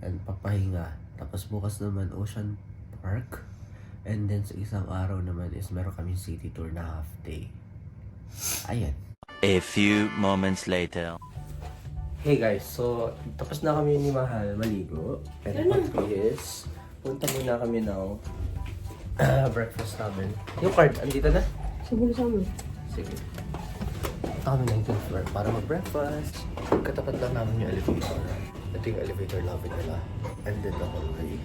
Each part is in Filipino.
And papahinga. Tapos bukas naman Ocean Park. And then sa isang araw naman is meron kaming city tour na half day. Ayan. A few moments later. Hey guys, so tapos na kami ni Mahal maligo. And what is, punta muna kami ng breakfast namin. Yung card, andito na? Siguro sa amin. Sige. Punta kami ng 18th floor para mag-breakfast. Katapat lang namin yung elevator. Ito yung elevator lobby nila. And then the hallway.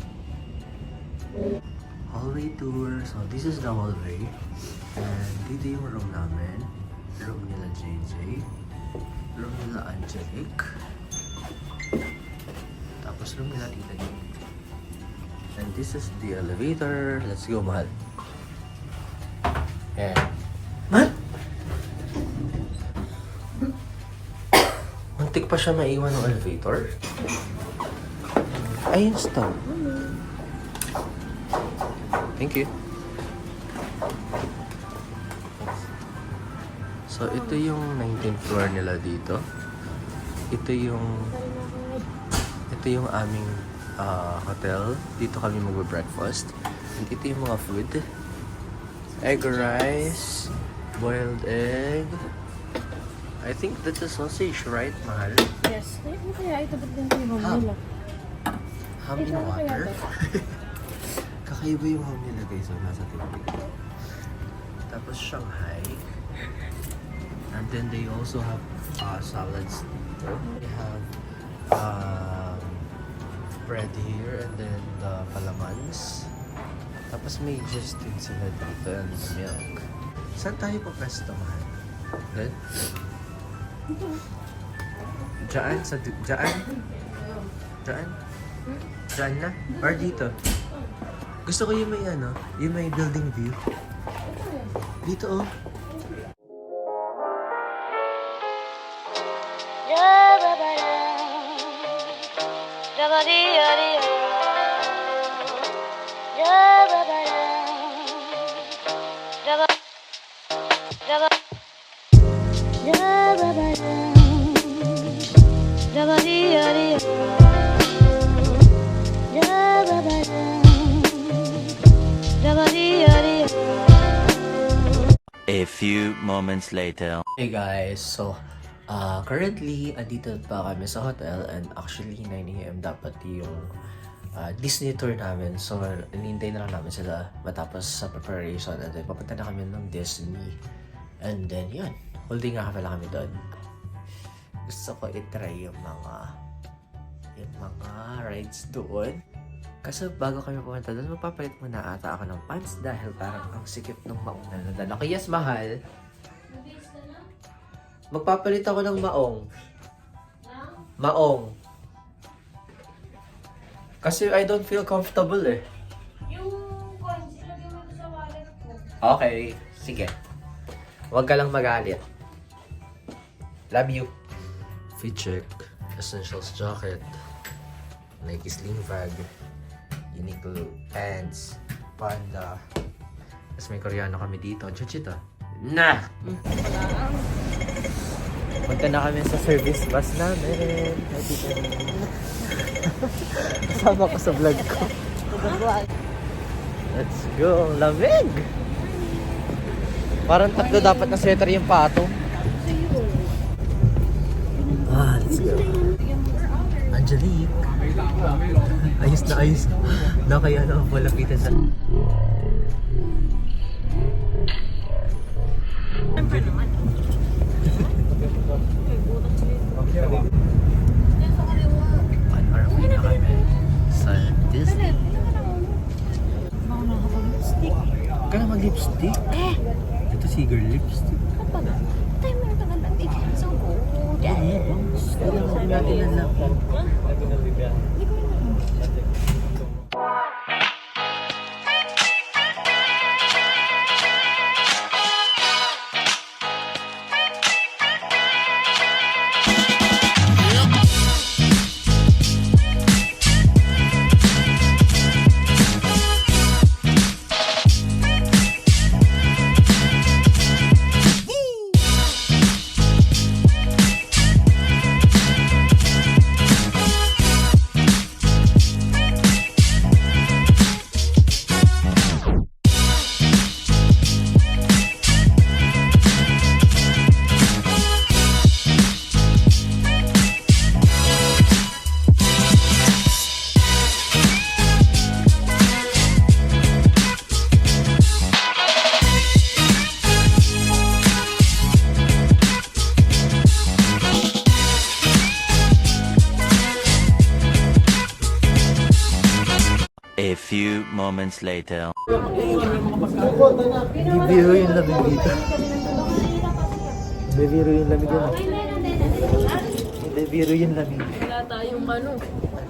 Hallway tour. So this is the hallway. And dito yung room namin. Room nila JJ. Room nila Angelic. Tapos room nila Tita J. And this is the elevator. Let's go, Mahal. Yeah. Mahal! Muntik pa siya maiwan ng elevator. Ayun, stop. Thank you. So, ito yung 19th floor nila dito. Ito yung aming hotel. Dito kami mag-breakfast. And ito yung mga food. Egg rice, boiled egg. I think that's a sausage, right, Mahal? Yes. Ay, ano kaya? Ito ba't ganito yung home nila? Ham in water? Kakaiba yung home nila, guys. So, nasa table. Tapos Shanghai. And then they also have salads. They have bread here and then the palamans. Tapos may juice din sila dito and milk. Saan tayo pa-presto, Mahal? Good? Diyan? Diyan? Diyan? Diyan na? Or dito? Gusto ko yung may yung may building view. Dito, oh. few moments later. Hey guys, so currently andito pa kami sa hotel and actually 9 AM dapat yung Disney tour namin. So inintay na lang namin sila matapos sa preparation and then papunta na kami ng Disney. And then yun, holding nga pala kami doon. Gusto ko itry yung mga rides doon. Kasi bago kami pumunta doon, magpapalit muna ata ako ng pants dahil parang ang sikip ng maong na nadala ko. Yes, mahal. Magpapalit ako ng maong. Maong. Kasi I don't feel comfortable eh. Yung coins, ilagay mo sa wallet ko. Okay, sige. Huwag ka lang magalit. Love you. Fit check. Essentials jacket. Nike sling bag. Uniqlo pants. Panda. Tapos may koreano kami dito. Chuchita. Na! Punta na kami sa service bus namin. Kasama ko sa vlog ko. Let's go. Lamig! Parang tatlo dapat na sweater yung patong. Let's go. Angelique. Ayos na ayos. Kaya na ako malapitan sa... Unarmed na kami sa Disney. Ako nakakapag-lipstick. Kaya mag-lipstick? Ito Seagull lipstick. Kapag, tayo meron ka ng lamig. So, Kailangan natin na lang. A few moments later. Bibiro yung lamig dito. Bibiro yung lamig dito. Bibiro yung lamig. wala tayong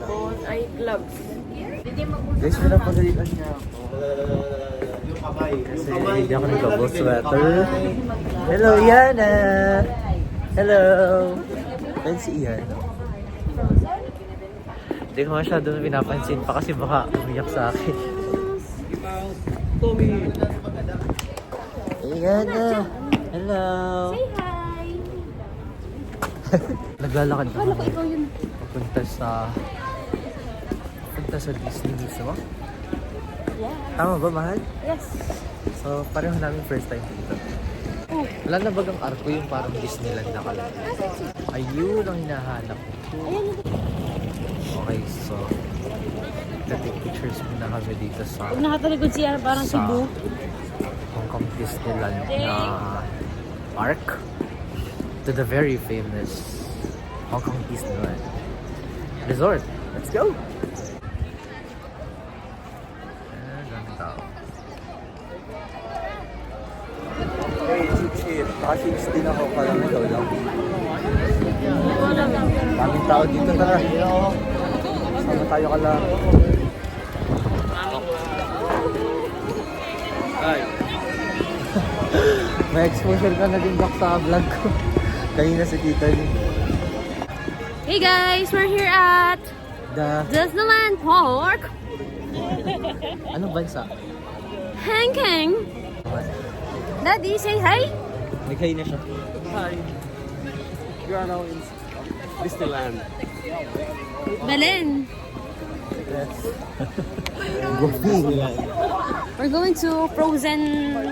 phone eye gloves. Guys, pinapagalitan niya ako. Kasi hindi ako nag-double sweater. Hello, Yana! Hello! Yan si Ian. Hindi ko masyado pinapansin pa kasi baka umiyak sa akin. Yana! Hello! Say hi! Naglalakad ka Akala ko ikaw yun. Papunta sa Disney mismo. Yeah. Tama ba, mahal? Yes. So, pareho namin first time dito. Oh. Wala na bagang arko yung parang Disneyland na kalaki? Ayun ang hinahanap ko. Ayan yung... Okay, so take pictures muna kami dito sa Pag nakataligod siya, parang Sa- Cebu. Hong Kong Disneyland na park to the very famous Hong Kong Disneyland Resort. Let's go! Daming tao. Hey, Chichit. Naka-shades din ako pala na ikaw lang. Daming tao dito na. Sama tayo ka lang. Hi. May exposure ka na din back sa vlog ko. Kanina si Tita Lee. Hey guys, we're here at The... Disneyland Park. Anong bansa? Hang Kong. Daddy, say hi. Nag-hi na siya. Hi. You are now in Disneyland. Belen. We're going to Frozen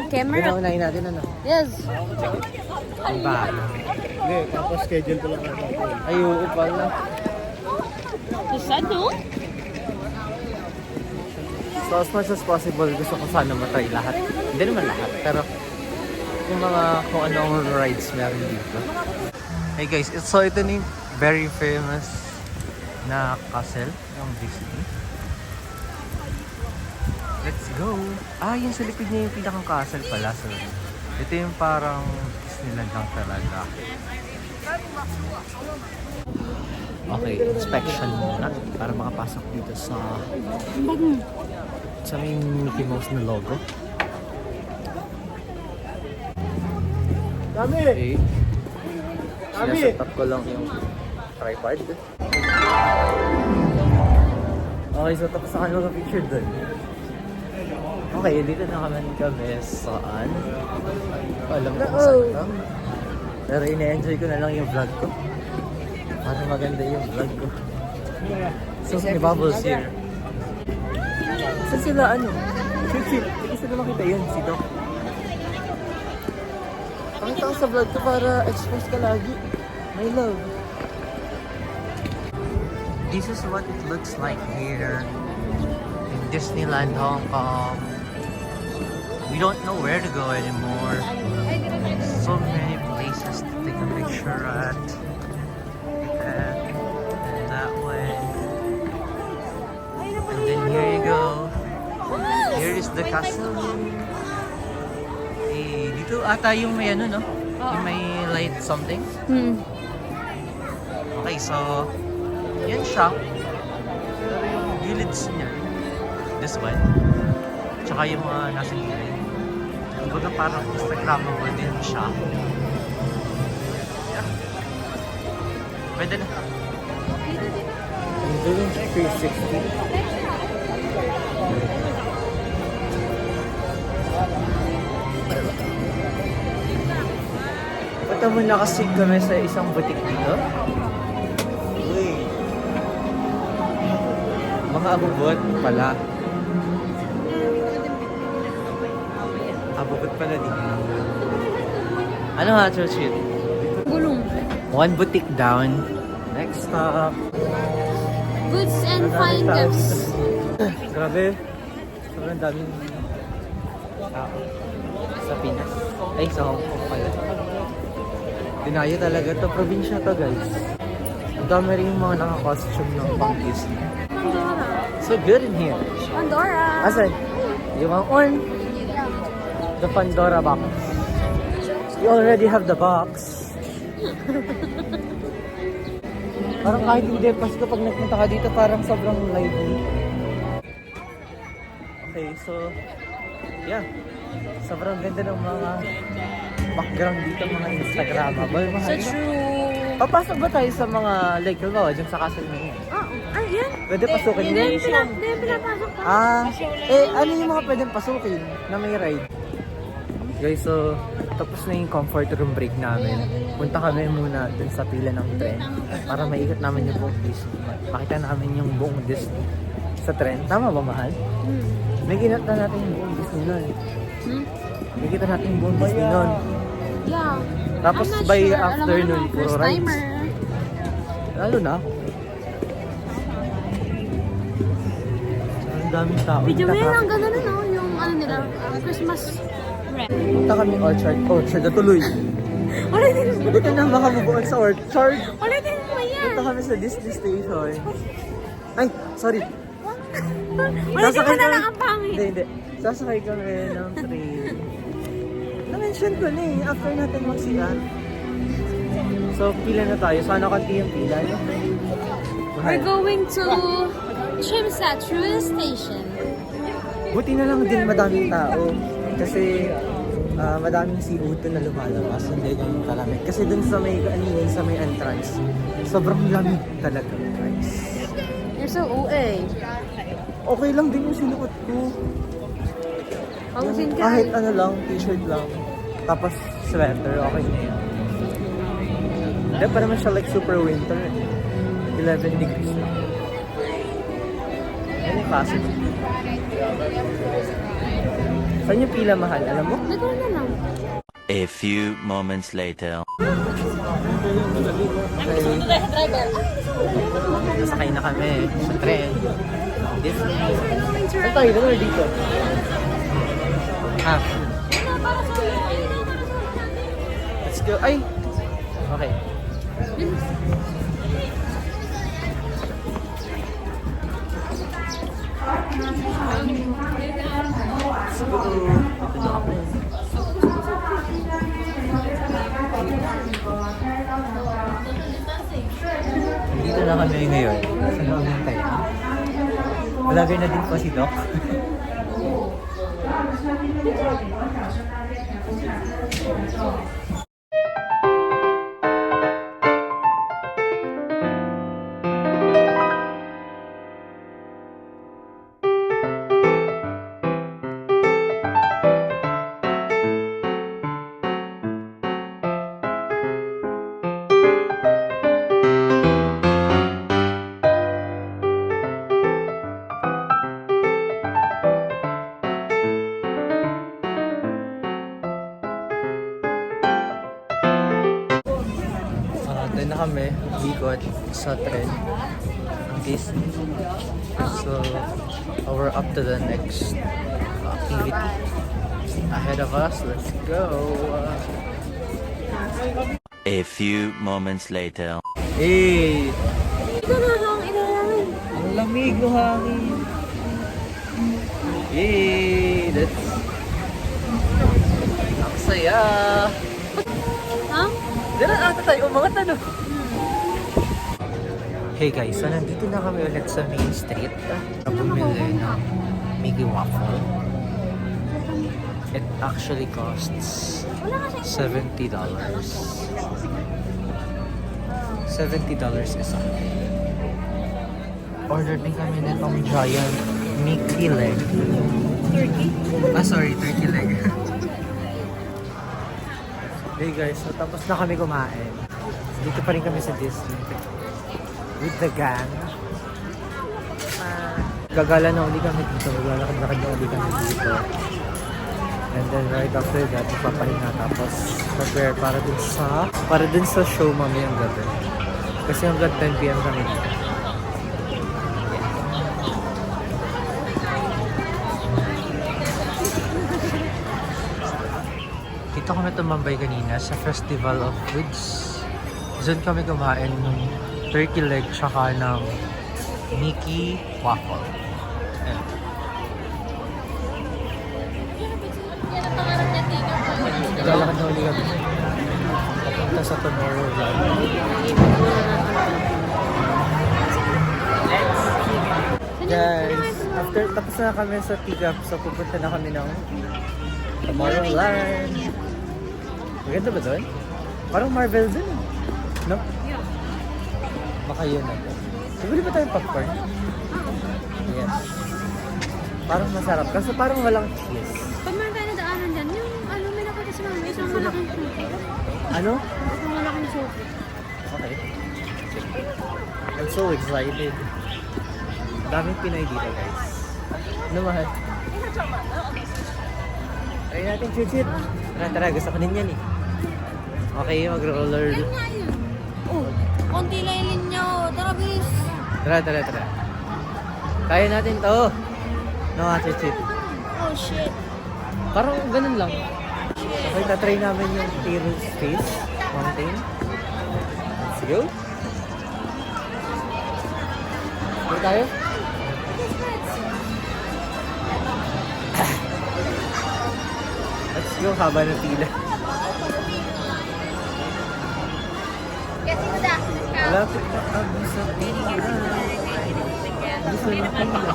Camera. Pinaunahin natin ano? Yes. Ang bahay. Hindi, tapos schedule ko lang natin. Ay, oo pala. You said no? So as much as possible, gusto ko sana matry lahat. Hindi naman lahat, pero yung mga kung anong rides meron dito. Hey guys, so ito na yung very famous na castle ng Disney. Let's go! Ah, yung sa likod niya yung pinakang castle pala. So, ito yung parang Disneyland lang talaga. Okay, inspection muna para makapasok dito sa may Mickey Mouse na logo. Dami! Okay. Dami! Sinaset up ko lang yung tripod. Okay, so tapos na kayo mag-picture dun. Okay, dito na kami saan? Alam ko kung saan ito. Pero ina-enjoy ko na lang yung vlog ko. Para maganda yung vlog ko. So, may bubbles here. Saan sila ano? Chill. Hindi ko sila makita yun, si Doc. Pakita ko sa vlog ko para expose ka lagi. My love. This is what it looks like here in Disneyland, Hong Kong. We don't know where to go anymore. So many places to take a picture at. And that way. And then here you go. Here is the castle. Eh, dito ata yung may ano, no? Yung may light something. Okay, so yan siya. Pero yung gilids niya, this one. Tsaka yung mga nasa gilid. Kumbaga parang Instagrammable din siya. Yeah. Pwede na. I'm doing 360. Punta muna kasi kami sa isang boutique dito. Uy. Mga abubot pala. Abubot pala dito. Ano ha, Churchill? Gulong. One boutique down. Next stop. Goods and fine gifts. Grabe. Sobrang daming tao sa Pinas. Ay, sa Hong Kong pala. Dinayo talaga to. Probinsya to, guys. Ang dami rin yung mga naka-costume ng pang Disney. Pandora. So good in here. Pandora. Asan? You want one? The Pandora box. You already have the box. Parang kahit hindi Pasko pag nagpunta ka dito, parang sobrang lively. Okay, so yeah. Sobrang ganda ng mga background dito, mga Instagrammable. So true. Papasok ba tayo sa mga like, halimbawa, dyan sa castle na yun? Yan. Pwede pasukin Hindi, yun? pinapasok pa. Ano yung mga pwedeng pasukin na may ride? Guys, so tapos na yung comfort room break namin. Punta kami muna dun sa pila ng tren para maikot namin yung buong Disney. Makita namin yung buong Disney sa tren. Tama ba, mahal? May kinat na natin yung buong Disney nun. May kita natin yung buong Disney nun. Yeah. Tapos I'm not by sure. afternoon, Alam mo naman, puro first rides. timer. Lalo na ako. Ang daming tao. Video mo yan, Nagtatraffic. ang ganda na no? Yung ano nila, Christmas wreath. Punta kami Orchard na tuloy. Ulitin mo. Hindi ka na makamubuan sa Orchard. Ulitin mo yan. Punta kami sa Disney Station. Ay, sorry. Ulitin mo na lang ang pangit. Hindi. Sasakay kami ng train. Na-mention ko na eh, after natin mag-CR. So, pila na tayo. Sana konti yung pila. No? We're going to Chimsa True Station. Buti na lang din madaming tao. Kasi madaming seafood na lumalabas. Hindi ganun kalamig. Kasi dun sa may kaninin, sa may entrance, sobrang lamig talaga, guys. You're so OA. Okay lang din yung sinuot ko. Pausin ka. Kahit ano lang, t-shirt lang. Tapos sweater, okay na yun. Hindi pa naman siya like super winter. 11 degrees lang. Ano yung kaso? Saan yung pila mahal? Alam mo? Nagawa na lang. A few moments later. Nasakay na kami sa tren. Disney. Saan tayo? Doon or dito? Ah, let's go. Ay! Okay. Let's go. Ito na kami. Dito na kami ngayon. Sa loob ng tayo. Vlogger na din po si Doc. Doon na kami, ikot sa tren ng Disney. So, we're up to the next activity ahead of us. Let's go! A few moments later. Hey! Ito na ang inalangan. Ang lamig ng hangin! Yay! That's... Ang saya! Ha? Diyan na ata tayo umangat na, no? Hey guys, so nandito na kami ulit sa Main Street. Bumili ng Mickey Waffle. It actually costs $70. $70 isa. Order din kami nitong giant Mickey leg. Turkey? Sorry, turkey leg. Hey guys, so tapos na kami kumain. Dito pa rin kami sa Disney. With the gang. Gagala na uli kami dito. Maglalakad-lakad na uli kami dito. And then right after that, ipapahinga tapos prepare para dun sa show mamayang gabi. Kasi hanggang 10 PM kami dito. Dito kami tumambay kanina sa Festival of Foods. Doon kami kumain ng turkey leg tsaka ng Mickey Waffle. Ayan. Lalakad na uli kami. Papunta sa Tomorrowland. Guys, after tapos na kami sa pick-up, so pupunta na kami ng Tomorrowland. Maganda ba doon? Parang Marvel dun. No? Baka yun na. Bibili ba tayong popcorn? Yes. Parang masarap. Kasi parang walang cheese. Pag meron tayo nadaanan dyan, yung ano, may nakita si Mami, isang malaking suki. Ano? Isang malaking suki. Okay. I'm so excited. Daming Pinoy dito, guys. Ano mahal? Try natin, Chuchit. Tara, gusto ko din yan eh. Okay, mag-roller. Ayun nga yun. Oh, konti lang yung linya. Tara, bilis. Tara. Kaya natin to. No, Chuchit. Oh, shit. Parang ganun lang. Okay, tatry namin yung Table Space Mountain. Let's go. Dito tayo? Let's go, haba ng pila. Malapit na kami sa pila. Gusto na pila.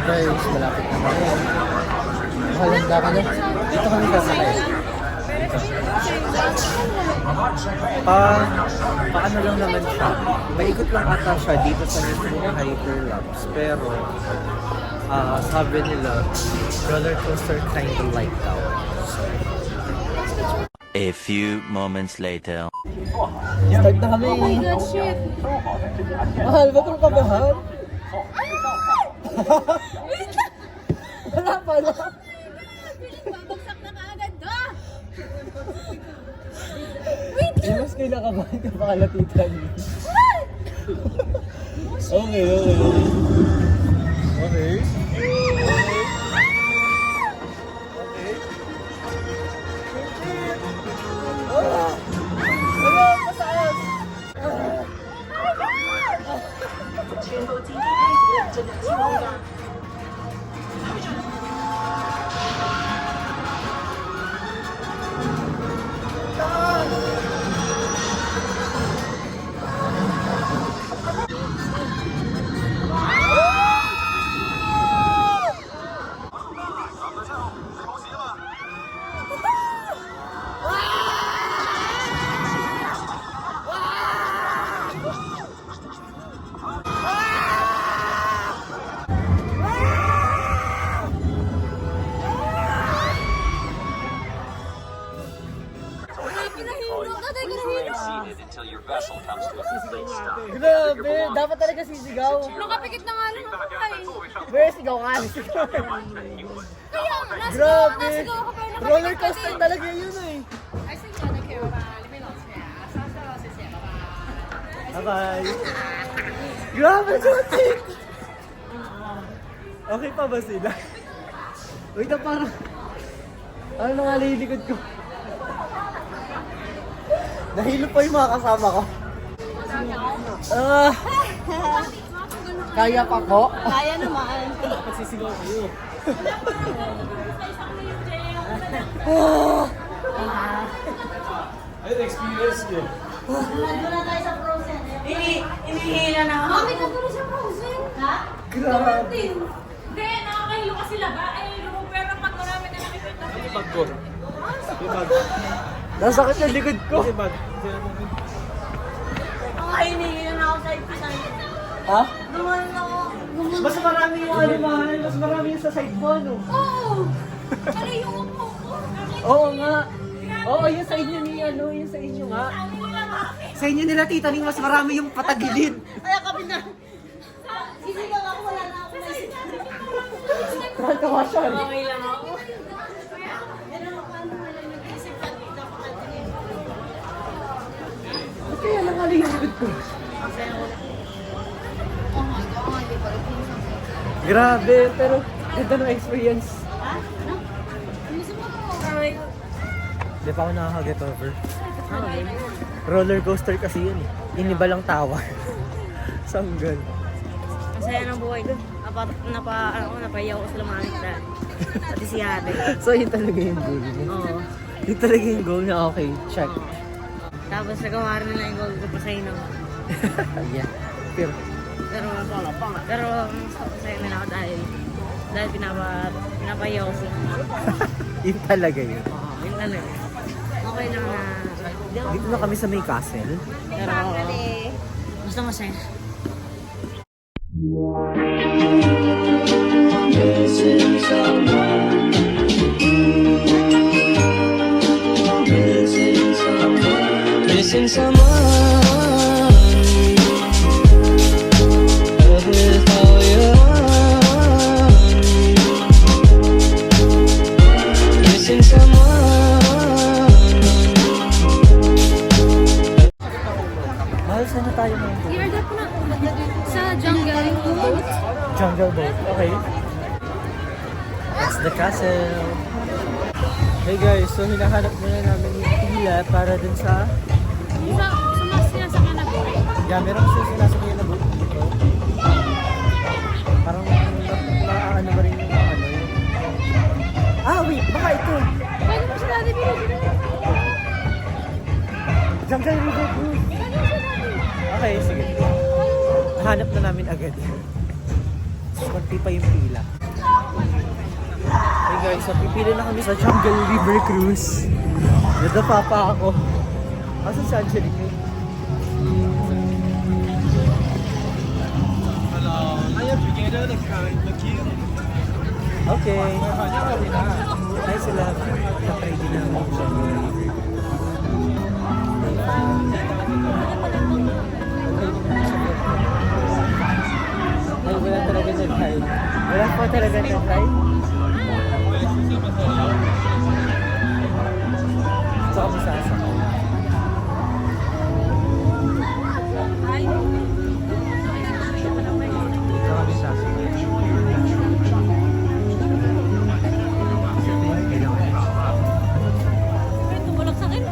Guys, malapit na kami. Mahalanda ka na. Dito kami sasakay. Paano lang naman siya. Maikot lang ata siya dito sa mismo Hyperlapse. Pero, sabi nila, roller coaster kind of like daw. A few moments later. Start na kami. Oh my God, shit. Mahal ba itong kabahan? Wala pala. Babagsak na kaagad do. Mas kinakabahan ka baka latitan. Okay. Okay. Grabe, dapat talaga sisigaw. Nakapikit na nga lang ako ay. Where sigaw ka? Kaya nga, Grabe. nasigaw ako pero nakapikit Roller ka coaster din. talaga yun eh. Bye-bye. Grabe, Jotik! Okay pa ba sila? Wait na parang... Ano na nga lilikod ko? Nahilo pa yung mga kasama ko. Kaya pa ko? Kaya naman. Magsisigaw kayo. Ayun, experience niyo. Inihila na ako. Mami, nagkaroon siya frozen. Ha? Grabe. Hindi, nakakailo kasi laba. Pero pag marami na nakikita. Bag ko. Yung bag. Nasakit yung likod ko. Yung bag. Ay, inihila na ako sa ipisan. Ha? Dumalan ako. Mas marami yung ano, mahal. Mas marami yung sa side mo, ano? Oo! Ano yung upo ko? Oo nga. Oo, yung sa inyo ni ano, yung sa inyo nga. Sa inyo nila tita Ning, mas marami yung patagilid. Ay, kami na. Sisigaw ako, wala na ako. Mahal ka siya. Okay lang ako. Ba't kaya nangali yung likod ko? Grabe, pero ganda ng experience. Hindi pa ako nakaka-get over. Roller coaster kasi yun eh. Iniba lang tower. Sanggal. Masaya ng buhay ko. Napayaw ko sa lumamit na. Pati si ate. So yun talaga yung goal mo. Oo. Yun talaga yung goal na okay, check. Tapos nagawa rin nila yung goal ko pa sa ino. Yeah. Pero, Pero masaya nila ako dahil pinapayaw ko sila. yun talaga yun. Oo, yun talaga. Okay lang na. Dito na kami sa may castle. Pero basta masaya. Missing someone with all your missing someone. Mahal, saan na tayo ngayon? I-order ko na sa jungle boat. Jungle boat. Okay. That's the castle. Hey guys, so hinahanap muna namin yung pila para dun sa... Sa mas sinasakyan na boat. Yeah, meron kasi sinasakyan na boat dito. Parang ano ba rin yung ano yun? Ah, wait! Baka ito! Pwede mo siya dati dito. Jungle River Cruise! Okay, sige. Hanap na namin agad. Kunti pa yung pila. Hey guys, so pipili na kami sa Jungle River Cruise. Nadapa pa ako. Asan si Angelique? Okay. Ay sila. Na-try din namin siya. talaga siya, Sai? Ito kami sasakay. Ito kami sasakay. Tumulog sa akin.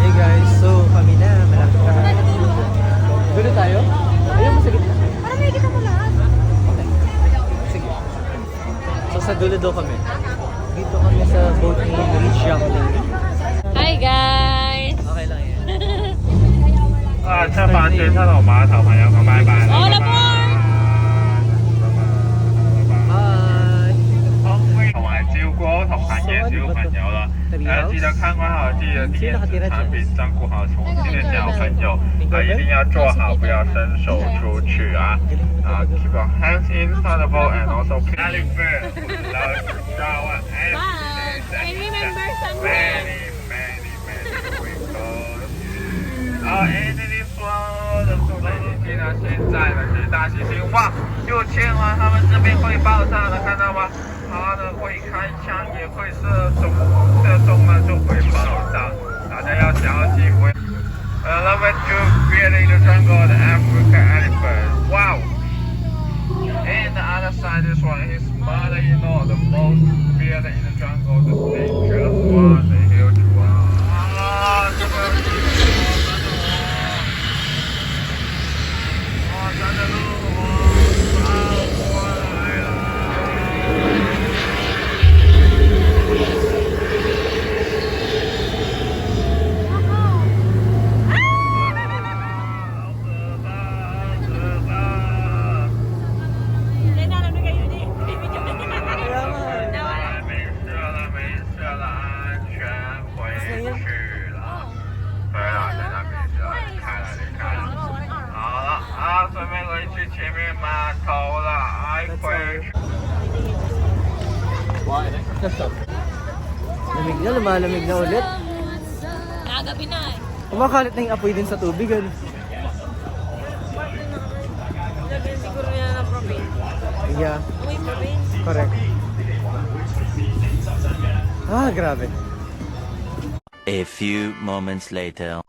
Hey guys, so kami na, malapit na. Dulo tayo? Ayun mo sa gitna. Parang may kita mo lahat. Okay. Sige. So sa dulo daw kami. Dito kami sa boat ni Rich Young. Hi guys! Okay lang yan. 出發轉七號碼頭朋友講拜拜啦， Oh, 拜 Lamor! 拜，同埋照顧好同行嘅小朋友啦。記得看管好自己的電子產品，照顧好同行的小朋友，一定要坐好，不要伸手出去啊！Keep your hands inside the boat and also very firm. Love shower and Bye! And remember something. many twinkles. Anything flow 的速度已经到现在了，是大猩猩哇！又牵完，他们这边会爆炸的，看到吗？它的会开枪，也会射中了就会爆炸，大家要小心。Number 2, fearing the jungle of the African elephant. Wow! And the other side, this one, his mother-in-law, the most feared in the jungle, the dangerous one, the huge one. 这个。真的路跑过来了。没事了，安全回去了。对了，在那边就离开了。好了，准备回去前面码头了，回去。 Lamig na, lumalamig na ulit. Nakagabi na eh. Kumakalit na yung apoy din sa tubig. Ano? Lagyan siguro niya ng propane. Yeah, Uy, propane. correct. Ah, grabe. A few moments later.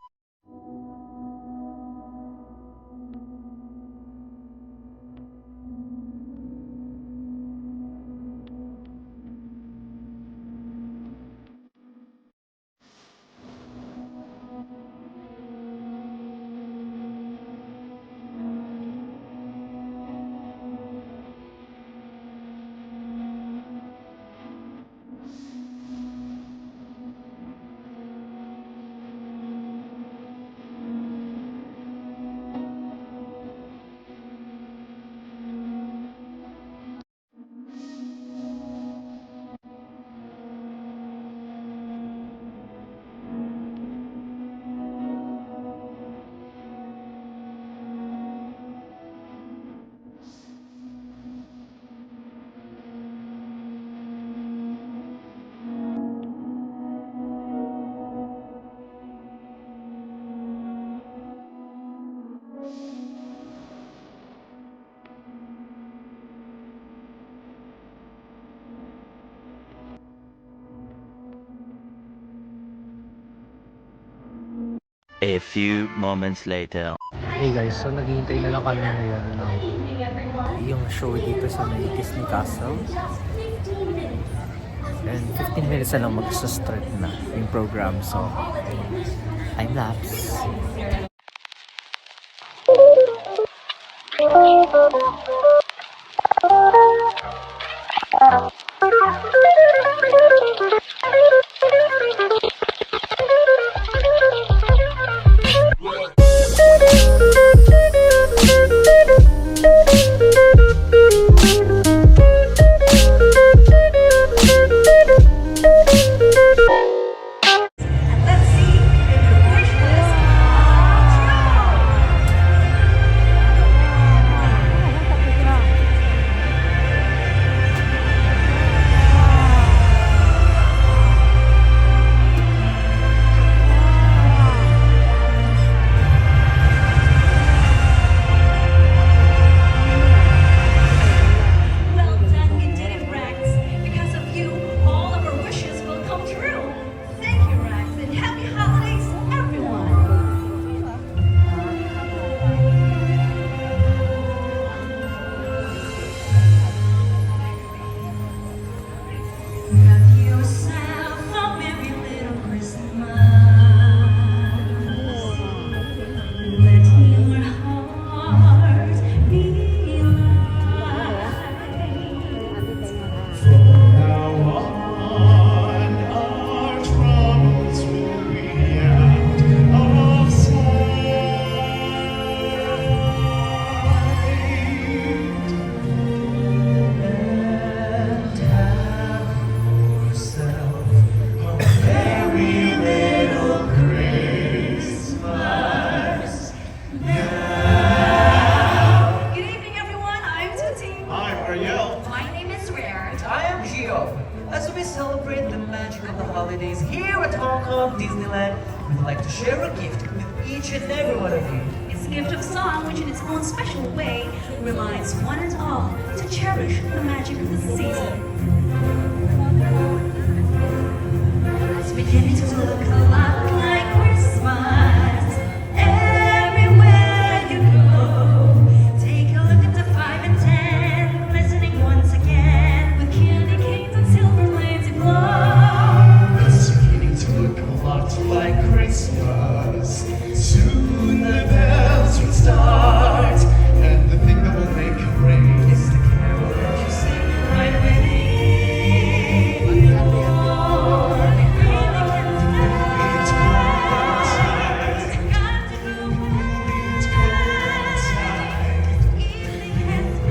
A few moments later. Hey guys, so naghihintay na lang kami ngayon ng yung show dito sa may Disney Castle. And 15 minutes na lang mag-start na yung program. So, time lapse. Gio. As we celebrate the magic of the holidays here at Hong Kong Disneyland, we'd like to share a gift with each and every one of you. It's a gift of song which in its own special way reminds one and all to cherish the magic of the season. It's beginning to look a lot like Christmas everywhere you go. Take a look at the 5 and 10, listening once again with candy canes and silver lanes aglow. It's beginning to look a lot like Christmas. Soon the bells will start, and the thing that will make it ring is the carol that you sing right within your heart. It's cold outside. It's cold outside.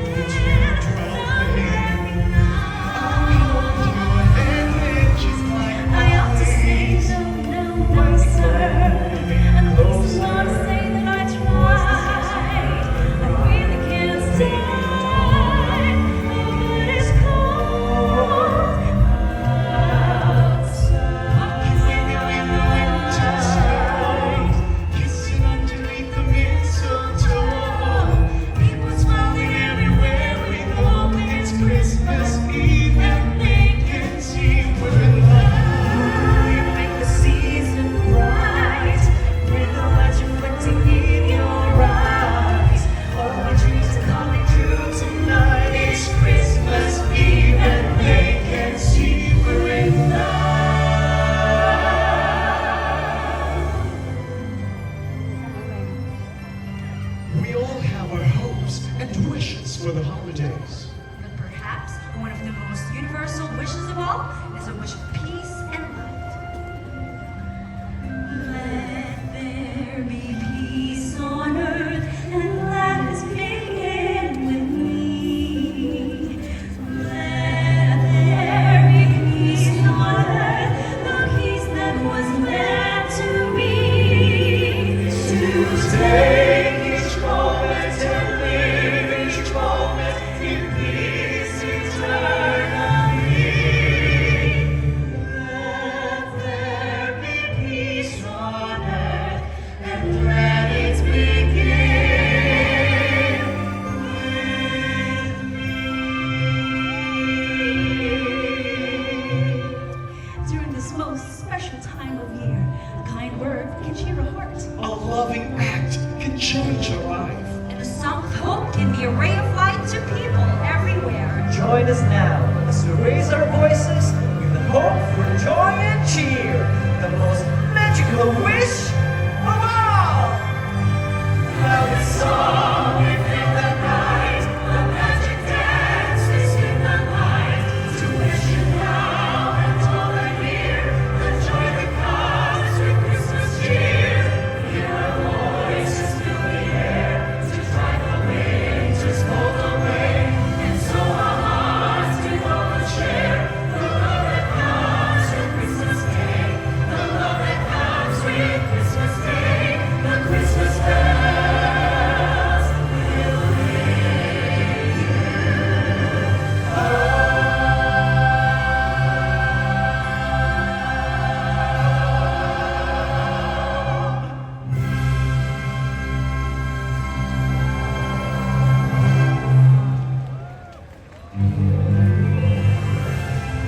The teardrop rain. I'll hold you and lift you like I ought to say no, sir. And close not to say that I tried. I really can't stand, but it's cold outside. kissing underneath the mistletoe. People smiling everywhere we go. It's Christmas Eve and they can see we're in love. You make the season bright with the lights reflecting in your eyes. All my dreams are coming true tonight. It's Christmas Eve and they can see we're in love. We all have our hopes and wishes for the holidays. But perhaps one of the most universal wishes of all is a wish of peace and light. Let there be peace on earth and gladness begin with me. Let there be peace on earth, the peace that was meant to be. To take each moment and live each moment in peace eternally. Let there be peace on earth and let it begin with me. During this most special time of year, a kind word can cheer a heart. A loving act can change a life. And a song of hope can be a ray of light to people everywhere. Join us now as we raise our voices with the hope for joy and cheer, the most magical wish of all. Now the song within the night, the magic dances in the light, to wish you now and all the year, the joy that comes with Christmas cheer. Hear our voices fill the air, to drive the winters cold away, and so our hearts we all will share the love that comes with Christmas Day, the love that comes with Christmas Day, the Christmas bells will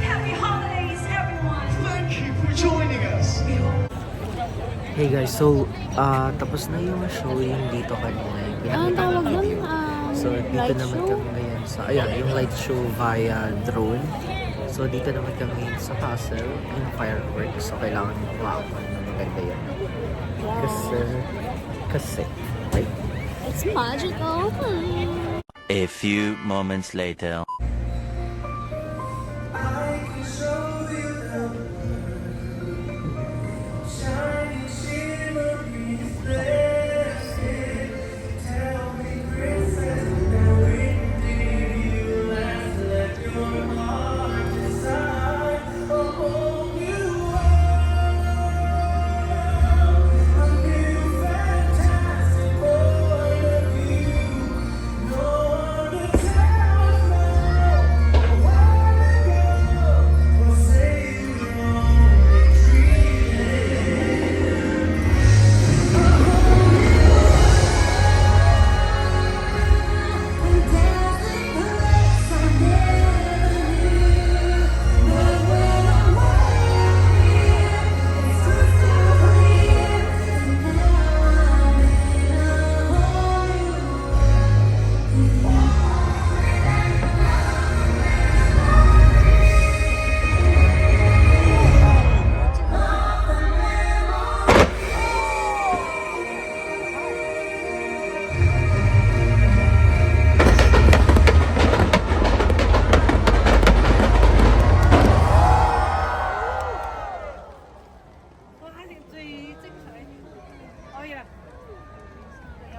Happy holidays, everyone! Thank you for joining us. Hey guys, so tapos na yung showing dito kanina. Yung pinakita ko video. So dito naman kami ngayon sa, ayan, yung light show via drone. So dito naman kami sa castle, yung fireworks. So kailangan wow, maganda yan. Kasi, right? It's magical. A few moments later. kuya.